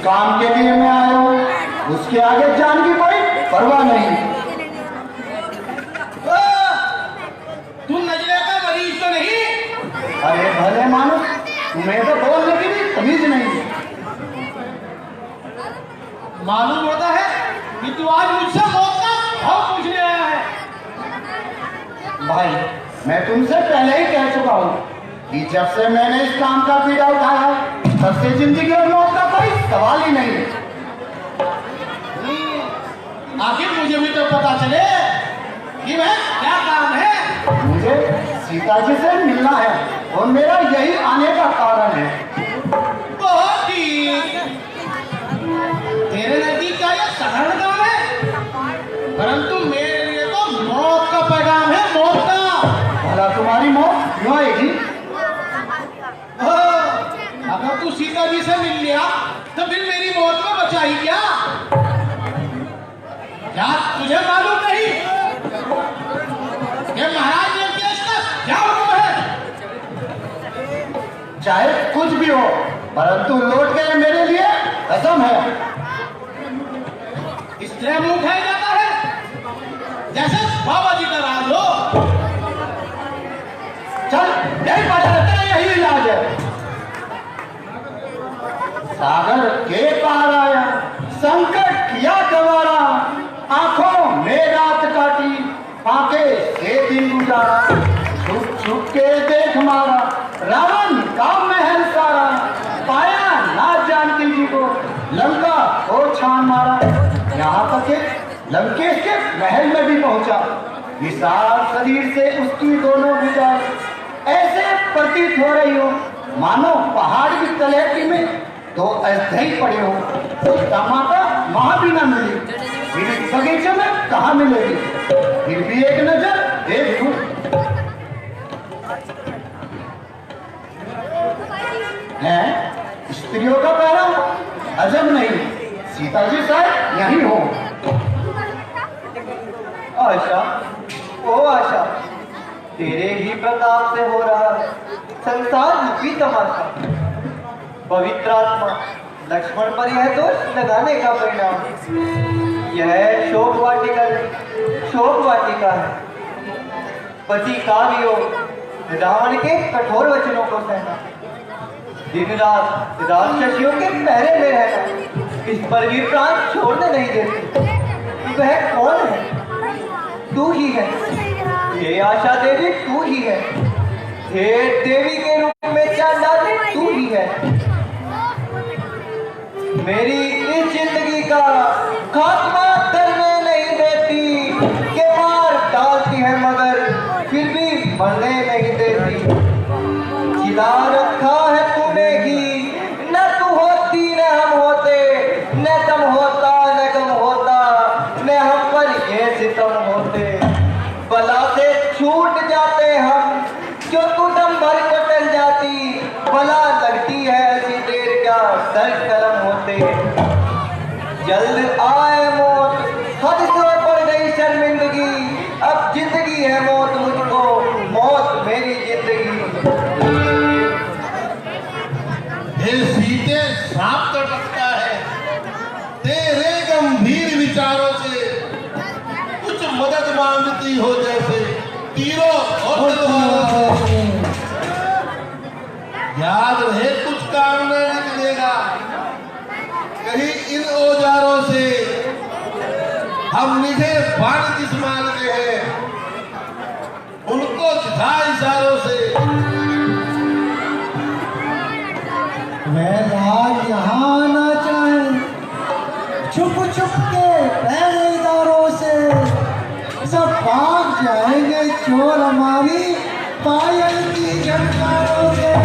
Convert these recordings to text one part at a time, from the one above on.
काम के लिए मैं आया हूँ, उसके आगे जान की कोई परवाह नहीं। तुम नजरे का मरीज तो नहीं? अरे भले मानुस, तुम्हें तो बोलने की भी तमीज नहीं। मालूम होता है कि तू आज मुझसे मौत का भाव पूछने आया है। भाई, मैं तुमसे पहले ही कह चुका हूँ कि जब से मैंने इस काम का बीड़ा उठाया है, तब से जिंदगी और मौत का कोई सवाल ही नहीं। आखिर मुझे भी तो पता चले कि वह क्या काम है। मुझे सीता जी से मिलना है और मेरा यही आने का कारण है। बहुत ठीक। तेरे नजदीक का यह साधारण काम है, परंतु मेरे लिए तो मौत का पैगाम है, मौत का। भला तुम्हारी मौत क्यों आएगी? अगर तू सीता जी से मिल लिया तो फिर मेरी मौत को बचाई क्या? क्या तुझे मालूम नहीं कि महाराज लंकेश का क्या हुक्म है? चाहे कुछ भी हो, परंतु लौट गए मेरे लिए कसम है। इसलिए मुंह खाया जाता है जैसे बाबा जी का राज हो। चल, यही पता तेरा यही इलाज है। सागर के पार आया, संकट किया गवारा, आंखों में रात काटी, आंखे से दिन गुजारा, छुप छुप के देख मारा, रावण का महल सारा, पाया ना जानकी जी को, लंका को छान मारा, यहाँ तक के लंकेश के महल में भी पहुंचा। विशाल शरीर से उसकी दोनों भुजाएं ऐसे प्रतीत हो रही हो मानो पहाड़ की तलहटी में दो अस्थाई पड़े हो। सीता माता वहां भी न मिली, फिर बगीचे में कहा मिलेगी? फिर भी एक नजर देख लूं। है स्त्रियों का पहरा अजब नहीं, सीता जी शायद यही हो। आशा, ओ आशा, तेरे ही प्रताप से हो रहा संसार रूपी तमाशा। पवित्र आत्मा लक्ष्मण पर यह दोष लगाने का परिणाम। यह शोक वाटिका है। पति का वियोग रावण के कठोर वचनों को सहना, दिन रात राक्षसियों के पहरे में रहना, इस पर भी प्राण छोड़ने नहीं देती। वह कौन है? तू ही है। हे आशा देवी, तू ही है। हे देवी के रूप में चांदाली, तू ही है। मेरी इस जिंदगी का खात्मा करने नहीं देती, के मार डालती है मगर फिर भी मरने नहीं देती। जिला रखा है तूने ही, न तू होती न हम होते, न तुम होता न गम होता, न हम पर ये सितम होते। बला से छूट जाते हम, जो तू दम भर को टल जाती, बला लगती है ऐसी देर क्या सर कलम होते। जल्द आए मौत, हद से बढ़ गई शर्मिंदगी, अब जिंदगी है मौत मुझको, मौत मेरी जिंदगी। हे सीते, सांप तो टकता है तेरे गंभीर विचारों से, कुछ मदद मांगती हो जैसे तीरों और तलवारों से। याद रहे कुछ काम न निकलेगा कहीं इन औजारों से, हम निधे बाण किस मानते हैं उनको दिखा इशारों से। मैं राज यहाँ आना चाहे छुप छुप के पहरेदारों से, सब भाग जाएंगे चोर हमारी पायल की झनकारों से।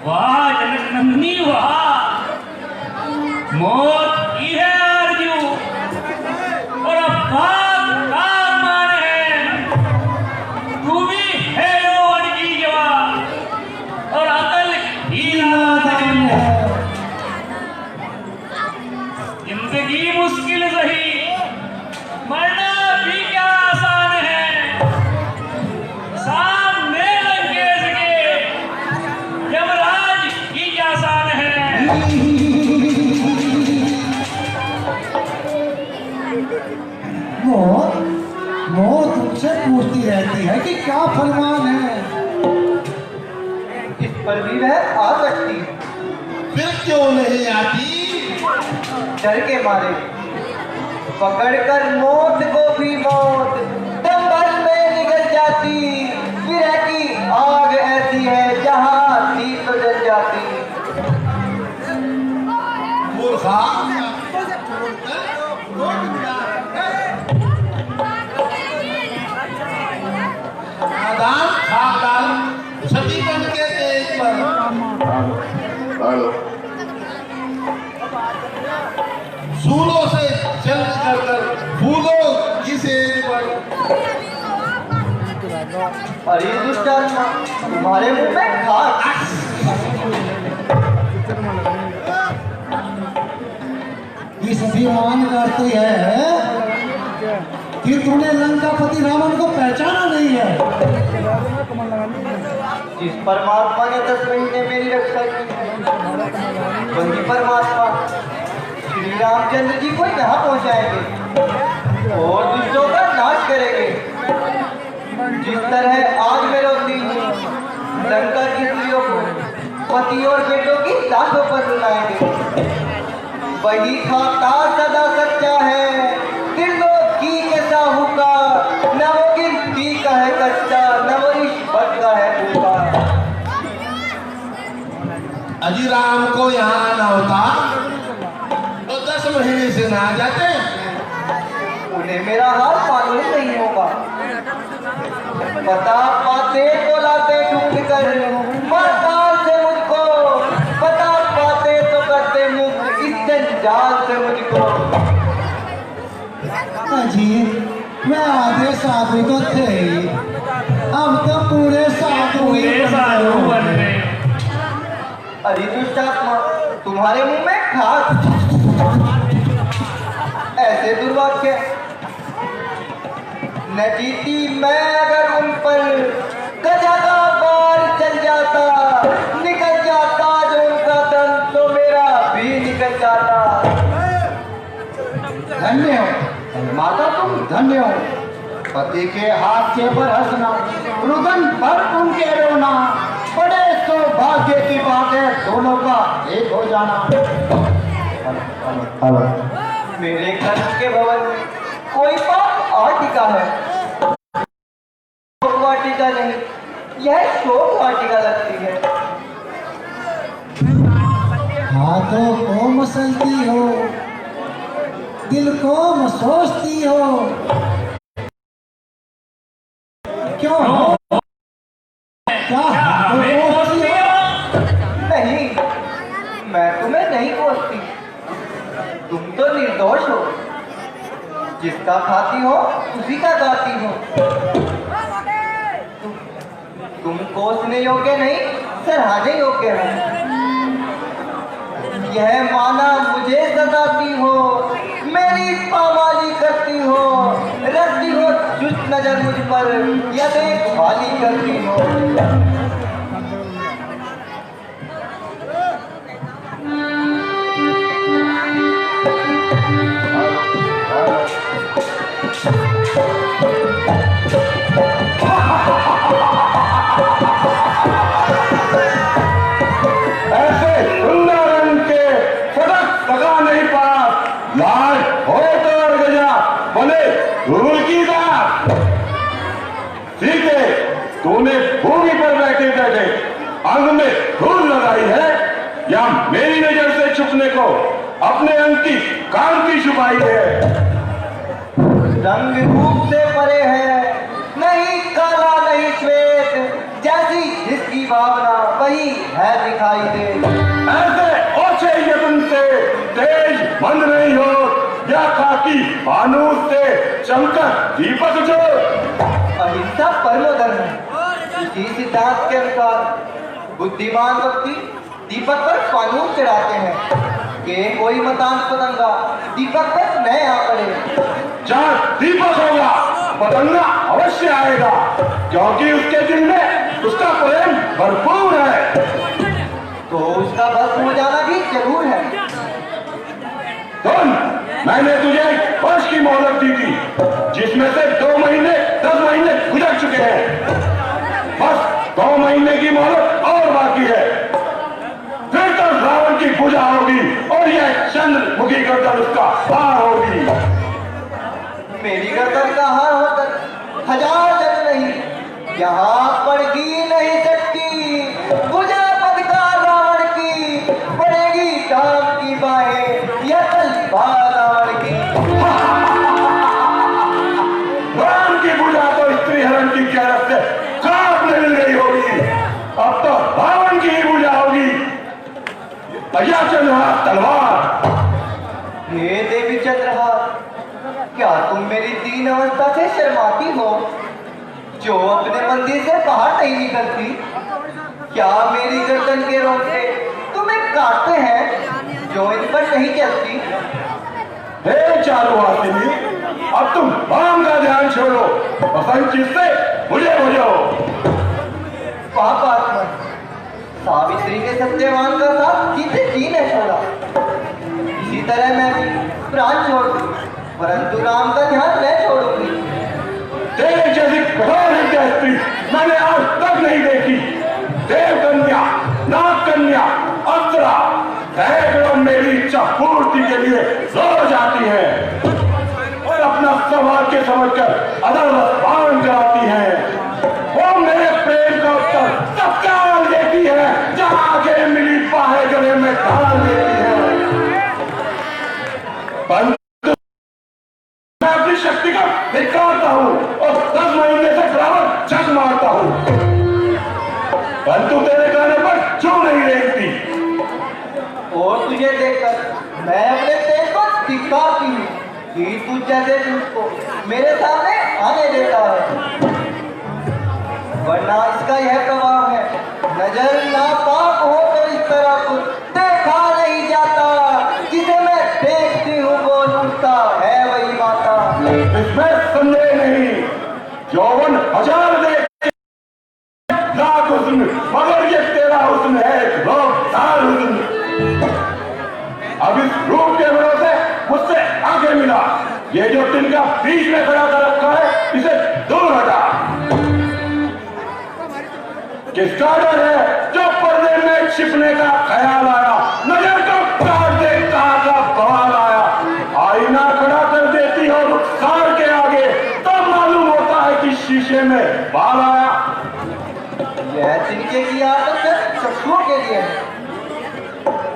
वाह जनक नंदिनी वाह, मौत की है आरजू और अब मान है। तू भी है यौवन की जवान और अकल ही नादान है। जिंदगी मुश्किल सही, मरना भी क्या आसान है। सामने लंकेश के यमराज की मौत तुमसे पूछती रहती है कि क्या फरमान है। इस पर भी वह आ सकती है, फिर क्यों नहीं आती? डर के मारे पकड़कर मौत को भी मौत दम भर में निकल जाती। विरह की आग ऐसी है जहां थी तो जल जाती। मूर्खा, नादान खाकदार सती बन के तेज पर सूलों से जल कर फूलों की सेज पर। अरे दुष्टात्मा, तुम्हारे मुंह में खाक। इस अभिमान करती है कि तूने लंकापति रावण को पहचाना नहीं है। जिस परमात्मा ने 10 महीने मेरी रक्षा की, वही परमात्मा श्री रामचंद्र जी को यहाँ पहुँचाएंगे और दुष्टों का नाश करेंगे। जिस तरह आज मैं रोती हूँ, लंका की स्त्रियों को पति और बेटों की लाशों पर रुलाएंगे। वही खाता सदा सच्चा है, त्रिलोक की के साहूकार, न वो गिनती का है कच्चा, न वो रिश्वत का है भूखा। अजी राम को यहाँ आना होता तो 10 महीने से ना जाते। उन्हें मेरा हाल मालूम नहीं होगा। बता पाते तो लाते ढूंढ कर मरदार से मुझको, बता पाते तो करते मुक्त इस जंजाल से मुझको। अजी मैं आधे साधु तो थे ही, अब तो पूरे साधु ही पूरे साधु बन गए। अरे दुष्टात्मा, तुम्हारे मुंह में खाक। ऐसे दुर्वाक्य न जीती मैं अगर उन पर, गजा का बार चल जाता, निकल जाता जो उनका दम तो मेरा भी निकल जाता। धन्य हो माता, तुम धन्य हो। पति के हाथ पर हंसना, रुदन पर उनके रोना, बड़े सौभाग्य की बात है दोनों का एक हो जाना। मेरे घर के भवन में कोई पाप वाटिका है, शोक वाटिका नहीं, यह शोक वाटिका लगती है। हाथों को मसलती हो, दिल को मसोचती हो, क्यों क्या हमें कोसती हो? नहीं, मैं तुम्हें नहीं कोसती, तुम तो निर्दोष हो। जिसका खाती हो उसी का गाती हो। तुम कोसने योग्य नहीं, सराहने योग्य हो। यह माना मुझे सताती हो, मेरी पामाली करती हो, रखती हो चुस्त नजर मुझ पर, या देखभाली करती हो। ऐसे सुंदर रंग के सड़क लगा नहीं पा, लाल हो तो और गजा बोले धूल की दात। सीते तूने भूमि पर बैठे बैठे अंग में धूल लगाई है, या मेरी नजर से छुपने को अपने अंग की कांति छुपाई है। रंग रूप से परे है, नहीं काला नहीं श्वेत, जैसी जिसकी भावना वही है दिखाई दे। ऐसे ओछे यत्न से तेज बंद नहीं हो, या खाकी फानूस से चमकर दीपक जो। अहिंसा परमो धर्म है। इसी सिद्धांत के अनुसार बुद्धिमान व्यक्ति दीपक पर फानूस चढ़ाते हैं कि कोई मतांत पतंगा दीपक पर न आ पड़े। जहाँ दीपक होगा पतंगा अवश्य आएगा, क्योंकि उसके दिल में उसका प्रेम भरपूर है। तो उसका भस्म हो जाना भी जरूर है। सुन, मैंने तुझे वर्ष की मोहलत दी थी, जिसमें से 2 महीने 10 महीने गुजर चुके हैं। बस 2 महीने की मोहलत और बाकी है, फिर तो रावण की पूजा होगी और यह चंद्रमुखी गर्दन उसका हार होगी। मेरी गर्दन का हार होकर 1000 जन नहीं, यहाँ पड़गी नहीं सकती पूजा पदकार रावण की, पड़ेगी राम की बाहें या तलवार रावण की। राम की पूजा तो स्त्री हरण की गैरत से खाप में मिल गई होगी, अब तो रावण की ही पूजा होगी। भैया चंद्रहार तलवार। हे देवी चंद्रहार, क्या तुम मेरी दीन अवस्था से शर्माती हो, जो अपने मंदिर से बाहर नहीं निकलती? क्या मेरी गर्दन के रोंगटे तुम्हें काटते हैं, जो इन पर नहीं चलती? हे चारुहासिनी, अब तुम राम का ध्यान छोड़ो, बसंत चीज से मुझे बुझो। पापात्मा, सावित्री के सत्यवान का साथ जीते जी ने छोड़ा, इसी तरह मैं भी प्राण छोड़ दूं, परंतु राम का ध्यान मैं छोड़ूंगी। तेरे जैसी कठोर हृदय स्त्री मैंने आज तक नहीं देखी। देव कन्या, नाग कन्या, अप्सरा सैकड़ों मेरी इच्छा पूर्ति के लिए रोज आती है और अपना सौभाग्य समझकर अदालत पान कराती है। वो मेरे प्रेम का उत्तर तत्काल देती है, जहां आगे मिली बाहें गले में डाल देती है। परंतु मैं अपनी शक्ति का धिक्कारता हूं और 10 महीने से रावण जग मारता हूं, परंतु तेरे कहने पर क्यों नहीं रेंगती? और तुझे देखकर मैं अपने तेज को धिक्कारती हूँ कि तू जैसे तुझको मेरे सामने आने देता है, वरना इसका यह प्रभाव है, नजर नापाक हो तो इस तरफ देखा नहीं जाता, जिसे मैं देखती हूँ वो लूटता है वही माता। इसमें संदेह नहीं, यौवन 1000 देख लाख हुस्न, मगर ये तेरा हुस्न है एक रोबदार हुस्न। अब इस रूप के भरोसे मुझसे आगे मिला, ये जो तिनका बीच में खड़ा कर रखा है इसे दूर हटा। किसका डर है जो पर्दे में छिपने का ख्याल आया, नजर को काट दे कहाँ का बवाल आया। आईना खड़ा कर देती हो रुखसार के आगे, तब मालूम होता है कि शीशे में बाल आया। यह तिनके की आदत शत्रुओं के लिए है।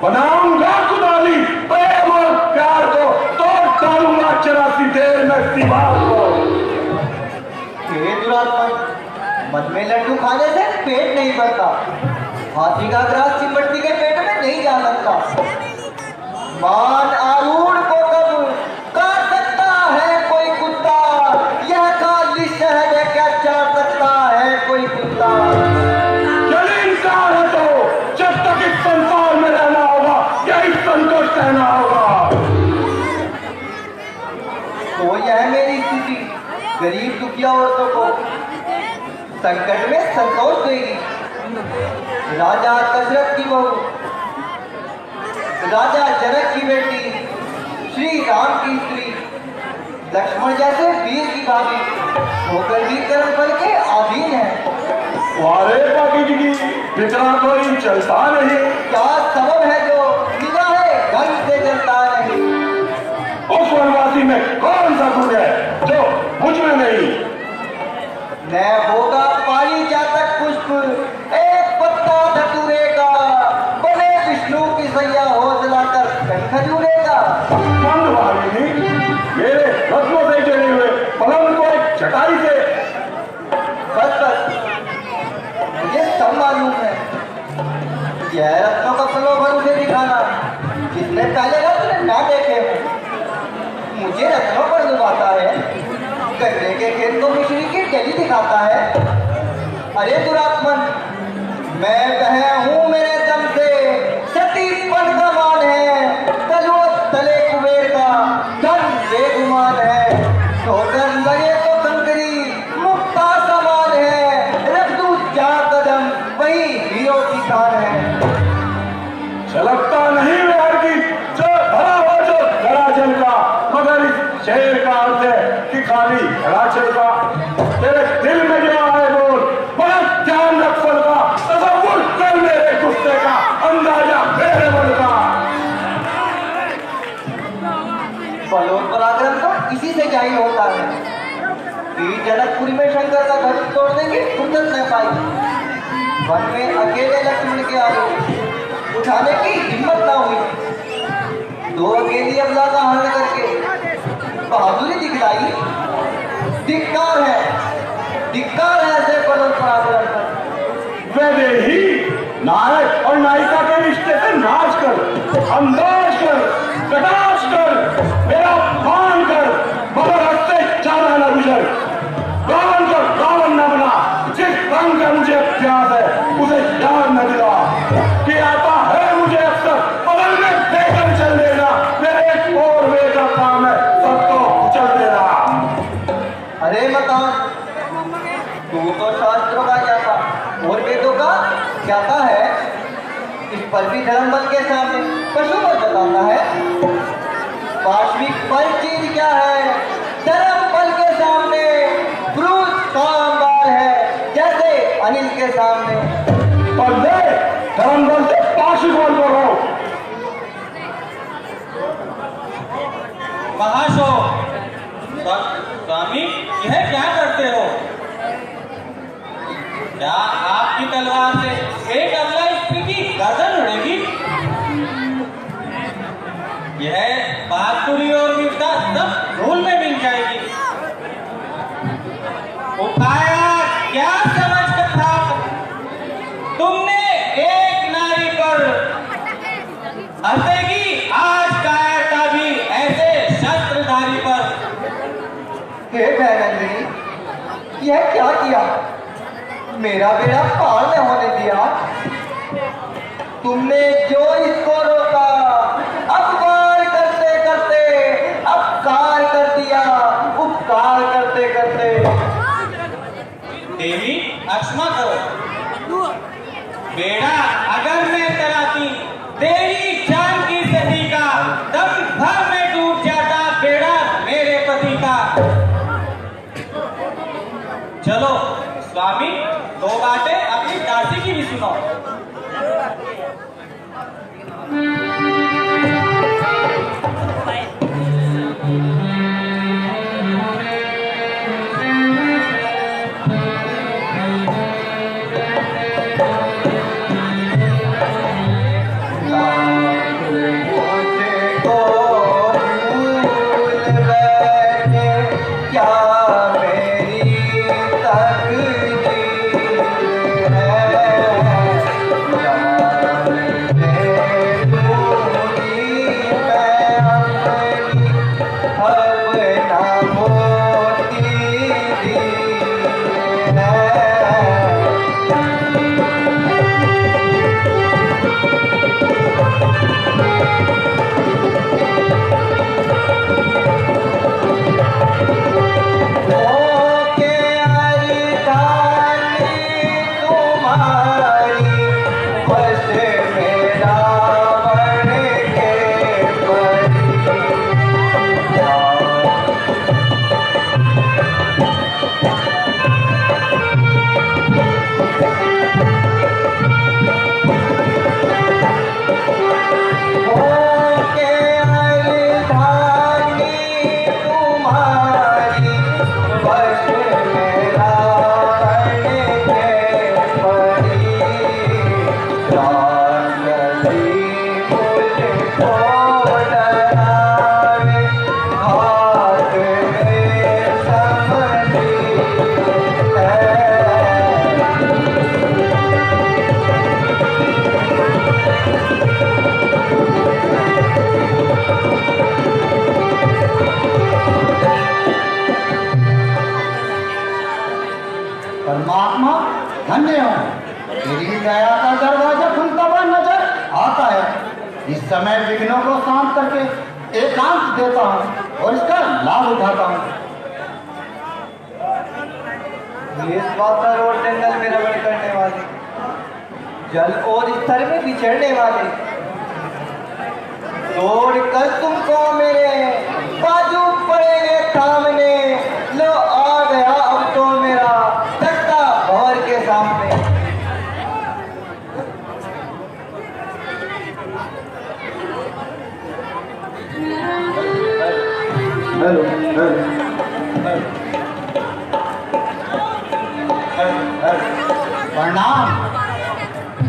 बनाऊंगा कुदाली प्रेम और प्यार को, तोड़ डालूंगा 84 देर में दीवार को। हे दुरात्मा, मन में लड्डू खाने से पेट नहीं भरता, हाथी का ग्रास चिमटी के पेट में नहीं जा सकता। मान आरूढ़ को कब काट सकता है कोई कुत्ता, यह खाली शहर है क्या चाट सकता है कोई कुत्ता? चले इंसान है तो जब तक इस संसार में रहना होगा यही संतोष कहना होगा। तो यह मेरी स्थिति गरीब दुखिया औरतों को संकट में संतोष देगी। राजा दशरथ की बहू, राजा जनक की बेटी, श्री राम की स्त्री, लक्ष्मण जैसे वीर की भाभी होकर भी कर्म फल के अधीन है। वारे बाकी जी की बिकरा कोई चलता नहीं, क्या सबब है जो निगाहे ढंग से चलता नहीं? उस वनवासी में कौन सा गुण है जो मुझ में नहीं? न होगा पारी जातक पुष्प, एक पत्ता धतूरे का, बने विष्णु की सैया हौसला कर कहीं खजूरेगा। मंदभागिनी, मेरे रत्नों से जड़े हुए पलंग को एक चटाई से। बस बस, मुझे सब मालूम है, यह रत्नों का प्रलोभन उसे दिखाना जिसने पहले रत्न ना देखे हो, मुझे रत्नों पर लुभाता है, गन्ने के खेत को मिश्री की डली दिखाता है। अरे दुरात्मन, मैं वह हूँ मेरे दम से, सती पन का मान है, तलवत तले कुबेर का धन बेगुमान है, ठोकर लगे तो कंकरी मुक्ता समान है, रख दूं चार कदम वही हीरो की खान है। छलकता नहीं मैं हर की जो भरा हो जो जरा जल का, मगर इस शहर हासिल का तेरे दिल में जो आए बोल, बड़ा ध्यान रख फल का, तसव्वुर कर मेरे गुस्से का, अंदाजा मेरे मन का। बल और पराक्रम तो इसी से जाहिर होता है कि जनकपुरी में शंकर का घर तोड़ देंगे, फुर्सत न पाई। वन में अकेले लक्ष्मण के आगे उठाने की हिम्मत ना हुई। दो अकेली अबला का हरण करके बहादुरी दिखलाई। धिक्कार है ऐसे बल और पराक्रम पर। वैदेही नायक और नायिका के रिश्ते से नाश कर, अंदाज कर, कटाश कर, मेरा अपमान कर, मगर हद से ज्यादा न गुजर। रावण का रावण न बना, जिस रंग का मुझे प्यास है उसे याद न दिला कि आता है मुझे अक्सर बगल में देकर चल देना। मेरे एक और वे का काम है सबको कुचल देना। अरे मतान, तू तो शास्त्रों का ज्ञाता और वेदों का ज्ञाता है। इस पर भी धर्म बल के सामने पशु बल बताता है। वास्तविक बल चीज क्या है? धर्म बल के सामने क्रूस कामबाल है, जैसे अनिल के सामने। और ले धर्म बल से पाशु बल को रहो। महाशो, स्वामी यह क्या करते हो? क्या आपकी तलवार से एक अबला स्त्री की गर्दन उड़ेगी? यह बहादुरी और वीरता सब धूल में मिल जाएगी। उपाया क्या समझ कर था? तुमने एक नारी पर हंसेगी आज कायरता भी ऐसे शस्त्रधारी पर। हे भैरंगिनी, यह क्या किया? मेरा बेड़ा पार न होने दिया। तुमने जो इसको रोका, अपकार करते करते अपकार कर दिया, उपकार करते करते। देवी क्षमा करो। बेड़ा अगर मैं तराती, तेरी जान की सती का दम भर में डूब जाता बेड़ा मेरे पति का। चलो स्वामी, दो बातें अपनी दासी की भी सुनो। परमात्मा धन्य हो, तेरी दया का दरवाजा खुलता हुआ नजर आता है। इस समय विघ्नों को शांत करके एकांत देता हूँ और इसका लाभ उठाता हूँ। ये पाथर और जंगल में रगड़ करने वाले, जल और स्तर में बिछड़ने वाले, तोड़ कर तुमको मेरे बाजू पड़ेंगे सामने। लो आज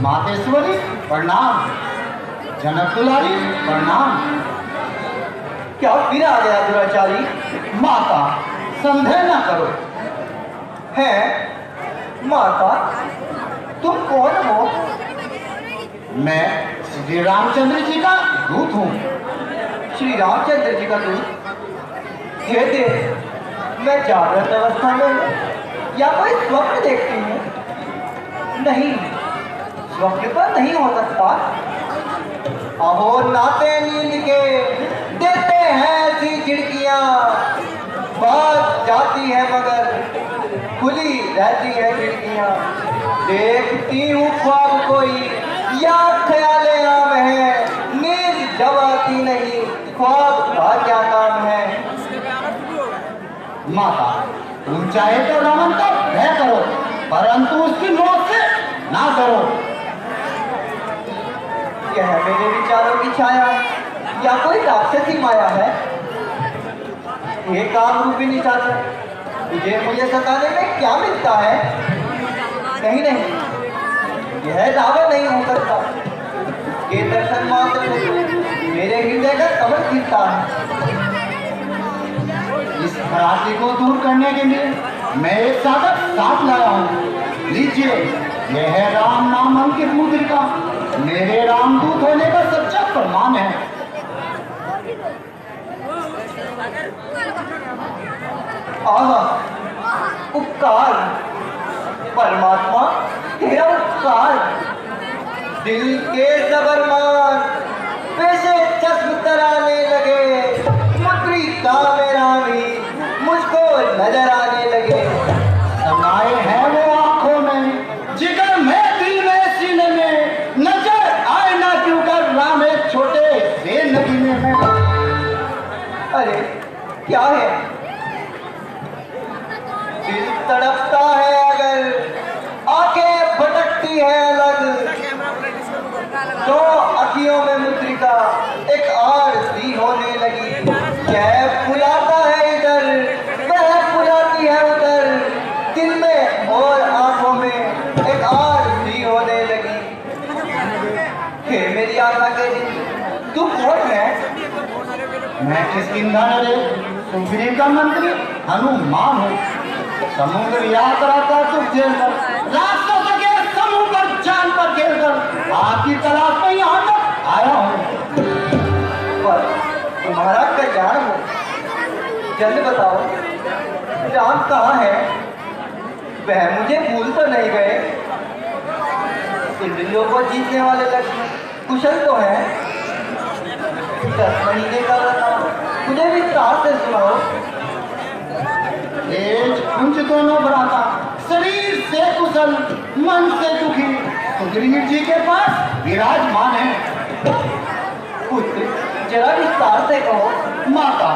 मातेश्वरी प्रणाम, जनक दुलारी प्रणाम। क्या फिर आ गया दुराचारी? माता संदेह न करो। है माता, तुम कौन हो? मैं श्री रामचंद्र जी का दूत हूँ। श्री रामचंद्र जी का दूत? हे देव, मैं जागृत अवस्था में हूँ या कोई स्वप्न देखती हूँ? नहीं, स्वप्न पर नहीं हो सकता। अहो नाते नींद के देते हैं ऐसी झिड़कियाँ, बात जाती है मगर खुली रहती है खिड़कियाँ। देखती हूँ ख्वाब कोई या ख्याले आम है, नींद जब आती नहीं, ख्वाब का क्या काम है? माता तुम चाहे तो रावण का भय करो, परंतु उसकी मौत से ना करो। यह मेरे विचारों की छाया या कोई राक्षसी माया है? ये काम रूपी चाचा, तुझे मुझे सताने में क्या मिलता है? नहीं नहीं, यह दावा नहीं हो सकता। ये दर्शन मात्र से मेरे हृदय का कमल खिलता है। इस खराबी को दूर करने के लिए मैं एक साधक साथ लाया हूँ। लीजिए, यह है राम नाम अंकित मुद्रिका, मेरे रामदूत होने का सच्चा प्रमाण है। आहा, उपकार परमात्मा, तेरा उपकार दिल के जबरमान वैसे चश्म तराने लगे, मुद्रिका मेरा भी मुझको नजर आने लगे। समाये हैं वो आंखों में, जिगर में, दिल में, सीने में, नजर आए ना क्यों कर राम एक छोटे से नगीने में। अरे क्या है? दिल तड़पता है अगर, आंखें भटकती है अलग, तो अखियों में मुद्रिका एक आड़ सी होने लगी। यह बुलाता है इधर, वह बुलाती है उधर, दिल में और आंखों में एक आड़ सी होने लगी। हे मेरी आशा के दिन, तू कौन है? मैं किसकिंधा नरे सुग्रीव का मंत्री हनुमान हूँ। समुद्र यात्रा का दुख झेलकर, राक्षसों के समूह पर जान पर खेलकर आपकी तलाश में यहाँ तक आया हूँ। पर तुम्हारा कल्याण हो, जल्द बताओ राम कहाँ है? वह मुझे भूल तो नहीं गए? इंद्रियों को जीतने वाले लक्ष्मण कुशल तो है? 10 महीने का बताओ, मुझे विस्तार से सुनाओ। तेज कुंज दोनों भराता, शरीर से कुशल, मन से दुखी, सुग्रीव जी के पास विराजमान है। पुत्र जरा विस्तार से कहो। माता,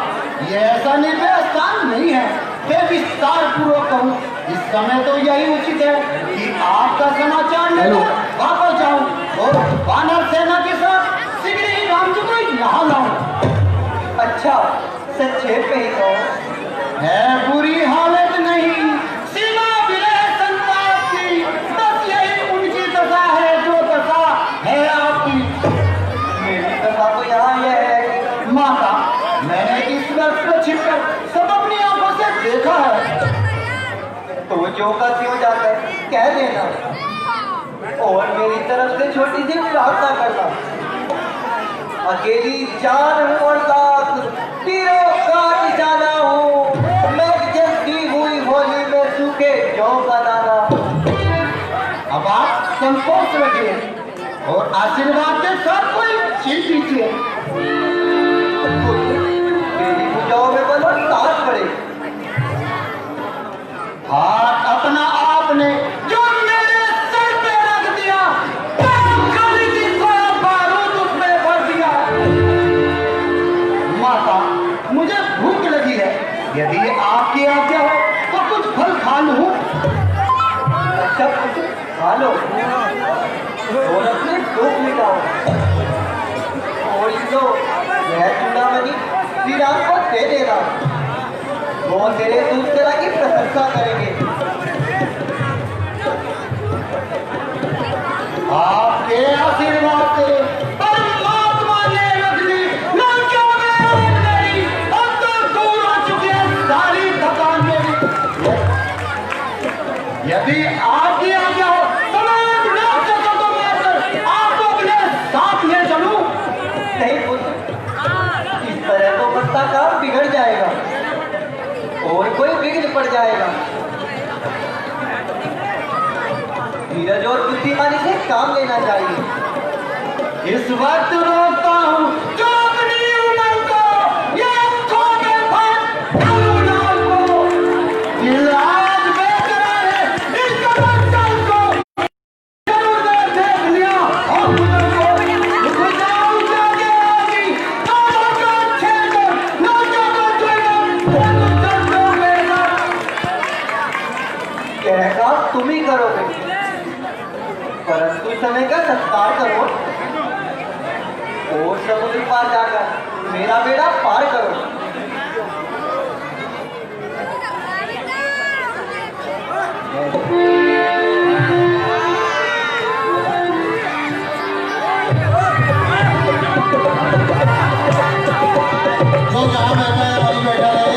यह ऐसा निर्भय स्थान नहीं है कि विस्तार पूर्वक कहूँ। इस समय तो यही उचित है कि आपका समाचार लेकर वापस जाऊं और वानर सेना के साथ शीघ्र ही राम जी को यहाँ लाऊं। अच्छा, संक्षेप में ही कहो। है बुरी हालत नहीं, सीमा विलय संताप की, बस यही उनकी दशा है जो दशा है आपकी। मेरी कथा तो यहाँ यह है कि माता, मैंने इस वर्ष को छिपकर सब अपनी आंखों से देखा है। तो जो का त्यों जाकर कह देना और मेरी तरफ से छोटी सी प्रार्थना करना। अकेली जान हूँ और लाख तीरों का निशाना हूँ, मैं जलती हुई होली में सूखे जौ का दाना। अब आप संतोष रखिए और आशीर्वाद के साथ कोई चीज दीजिए। मेरी भुजाओं में बलो ताज पड़े। हाथ अपना आपने जो मेरे सर पे रख दिया, खाली की कोई बारूद उसमें भर दिया। माता, मुझे भूख लगी है, यदि आपकी आज्ञा हो तो कुछ फल खा लूं। अच्छा पुत्र, खा लो और अपने दुख मिटाओ। और लो, यह चूड़ामणि श्री राम को दे देना, वो तेरे दूध तेरा की प्रशंसा करेंगे। यदि आपकी आज्ञा हो तो मैं एक राक्षसों को मारकर आपको अपने साथ ले चलूं। नहीं पुत्र, इस तरह तो बत्ता काम बिगड़ जाएगा और कोई विघ्न पड़ जाएगा। धीरज और बुद्धिमानी से काम लेना चाहिए। इस वक्त रोकता हूँ जो अपनी उम्र को ये आंखों के भाग अनुराग को दिल आज बेकरार है इसका बच्चन को जरूर ने देख लिया और मुझे को रुक जाऊं जाके आगी दोनों का छेद नौजों को छेद मेरा कहना तुम ही करोगे, परंतु समय का सत्कार करो और समुद्र पार जाकर मेरा बेड़ा पार करो। जो जहाँ बैठा है वहीं बैठा रहे।